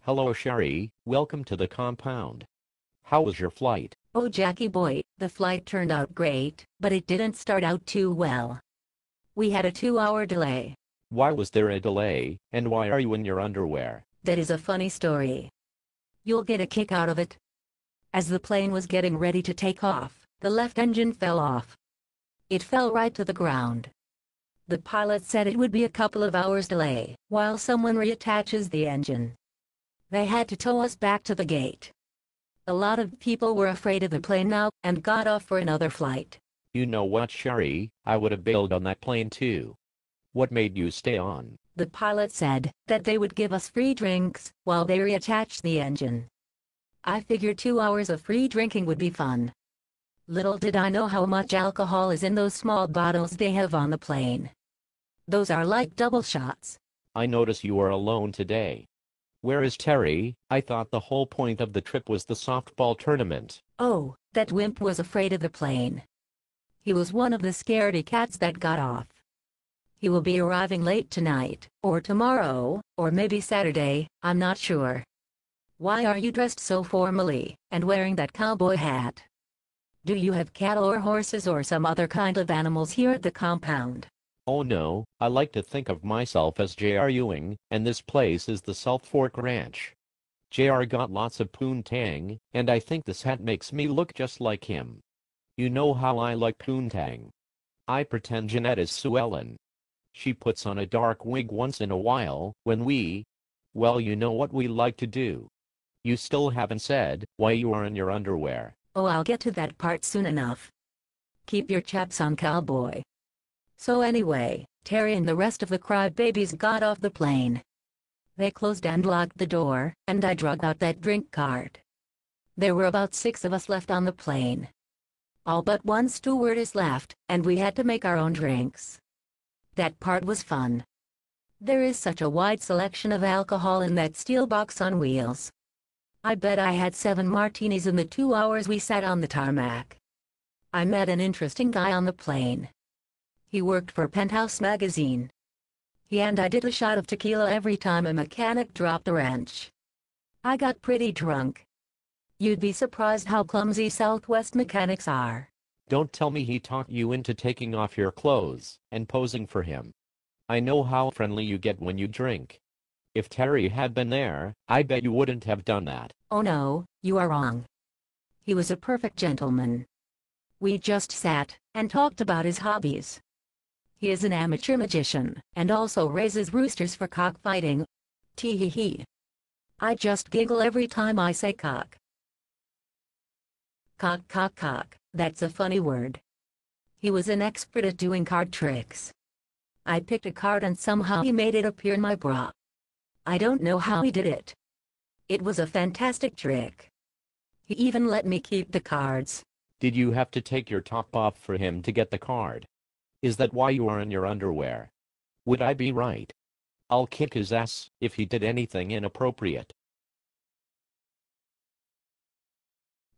Hello Sherry, welcome to the compound. How was your flight? Oh Jackie boy, the flight turned out great, but it didn't start out too well. We had a 2-hour delay. Why was there a delay, and why are you in your underwear? That is a funny story. You'll get a kick out of it. As the plane was getting ready to take off, the left engine fell off. It fell right to the ground. The pilot said it would be a couple of hours delay, while someone reattaches the engine. They had to tow us back to the gate. A lot of people were afraid of the plane now, and got off for another flight. You know what, Sherry, I would have bailed on that plane too. What made you stay on? The pilot said that they would give us free drinks while they reattached the engine. I figured 2 hours of free drinking would be fun. Little did I know how much alcohol is in those small bottles they have on the plane. Those are like double shots. I notice you are alone today. Where is Terry? I thought the whole point of the trip was the softball tournament. Oh, that wimp was afraid of the plane. He was one of the scaredy cats that got off. He will be arriving late tonight, or tomorrow, or maybe Saturday, I'm not sure. Why are you dressed so formally, and wearing that cowboy hat? Do you have cattle or horses or some other kind of animals here at the compound? Oh no, I like to think of myself as J.R. Ewing, and this place is the South Fork Ranch. J.R. got lots of poontang, and I think this hat makes me look just like him. You know how I like poontang. I pretend Jeanette is Sue Ellen. She puts on a dark wig once in a while, well, you know what we like to do. You still haven't said why you are in your underwear. Oh, I'll get to that part soon enough. Keep your chaps on, cowboy. So anyway, Terry and the rest of the crybabies got off the plane. They closed and locked the door, and I drug out that drink card. There were about 6 of us left on the plane. All but one stewardess left, and we had to make our own drinks. That part was fun. There is such a wide selection of alcohol in that steel box on wheels. I bet I had 7 martinis in the 2 hours we sat on the tarmac. I met an interesting guy on the plane. He worked for Penthouse magazine. He and I did a shot of tequila every time a mechanic dropped a wrench. I got pretty drunk. You'd be surprised how clumsy Southwest mechanics are. Don't tell me he talked you into taking off your clothes and posing for him. I know how friendly you get when you drink. If Terry had been there, I bet you wouldn't have done that. Oh no, you are wrong. He was a perfect gentleman. We just sat and talked about his hobbies. He is an amateur magician, and also raises roosters for cockfighting. Tee-hee-hee. I just giggle every time I say cock. Cock cock cock, that's a funny word. He was an expert at doing card tricks. I picked a card and somehow he made it appear in my bra. I don't know how he did it. It was a fantastic trick. He even let me keep the cards. Did you have to take your top off for him to get the card? Is that why you are in your underwear? Would I be right? I'll kick his ass if he did anything inappropriate.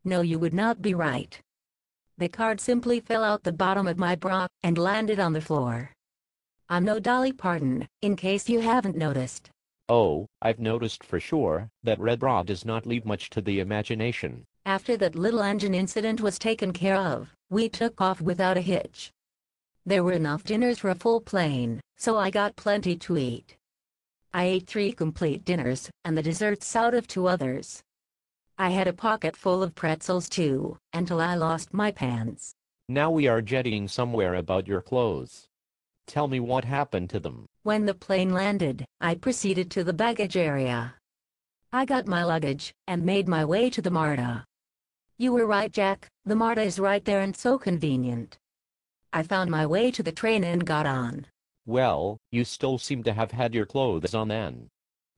No, you would not be right. The card simply fell out the bottom of my bra and landed on the floor. I'm no Dolly Parton, in case you haven't noticed. Oh, I've noticed for sure that red bra does not leave much to the imagination. After that little engine incident was taken care of, we took off without a hitch. There were enough dinners for a full plane, so I got plenty to eat. I ate 3 complete dinners, and the desserts out of 2 others. I had a pocket full of pretzels too, until I lost my pants. Now we are jetting somewhere about your clothes. Tell me what happened to them. When the plane landed, I proceeded to the baggage area. I got my luggage, and made my way to the MARTA. You were right, Jack, the MARTA is right there and so convenient. I found my way to the train and got on. Well, you still seem to have had your clothes on then.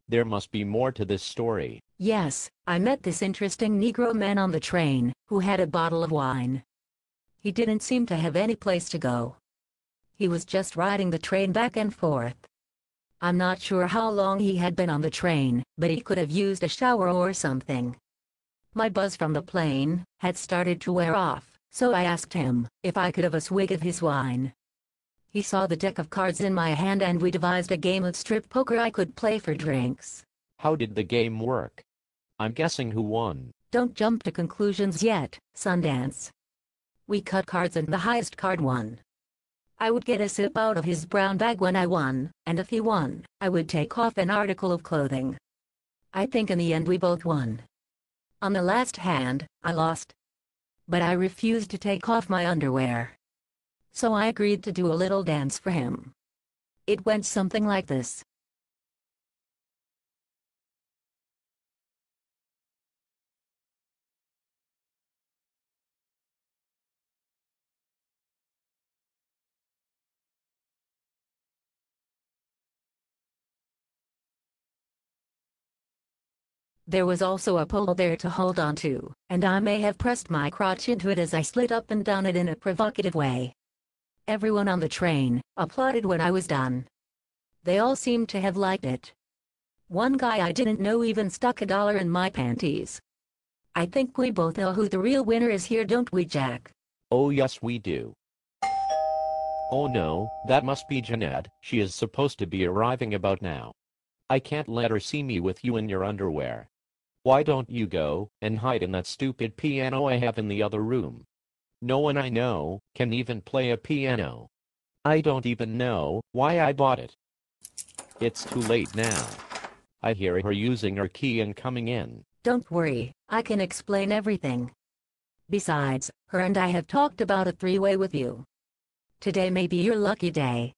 There must be more to this story. Yes, I met this interesting Negro man on the train, who had a bottle of wine. He didn't seem to have any place to go. He was just riding the train back and forth. I'm not sure how long he had been on the train, but he could have used a shower or something. My buzz from the plane had started to wear off. So I asked him if I could have a swig of his wine. He saw the deck of cards in my hand and we devised a game of strip poker I could play for drinks. How did the game work? I'm guessing who won. Don't jump to conclusions yet, Sundance. We cut cards and the highest card won. I would get a sip out of his brown bag when I won, and if he won, I would take off an article of clothing. I think in the end we both won. On the last hand, I lost. But I refused to take off my underwear. So I agreed to do a little dance for him. It went something like this. There was also a pole there to hold on to, and I may have pressed my crotch into it as I slid up and down it in a provocative way. Everyone on the train applauded when I was done. They all seemed to have liked it. One guy I didn't know even stuck $1 in my panties. I think we both know who the real winner is here, don't we, Jack? Oh yes we do. Oh no, that must be Jeanette. She is supposed to be arriving about now. I can't let her see me with you in your underwear. Why don't you go and hide in that stupid piano I have in the other room? No one I know can even play a piano. I don't even know why I bought it. It's too late now. I hear her using her key and coming in. Don't worry, I can explain everything. Besides, her and I have talked about a three-way with you. Today may be your lucky day.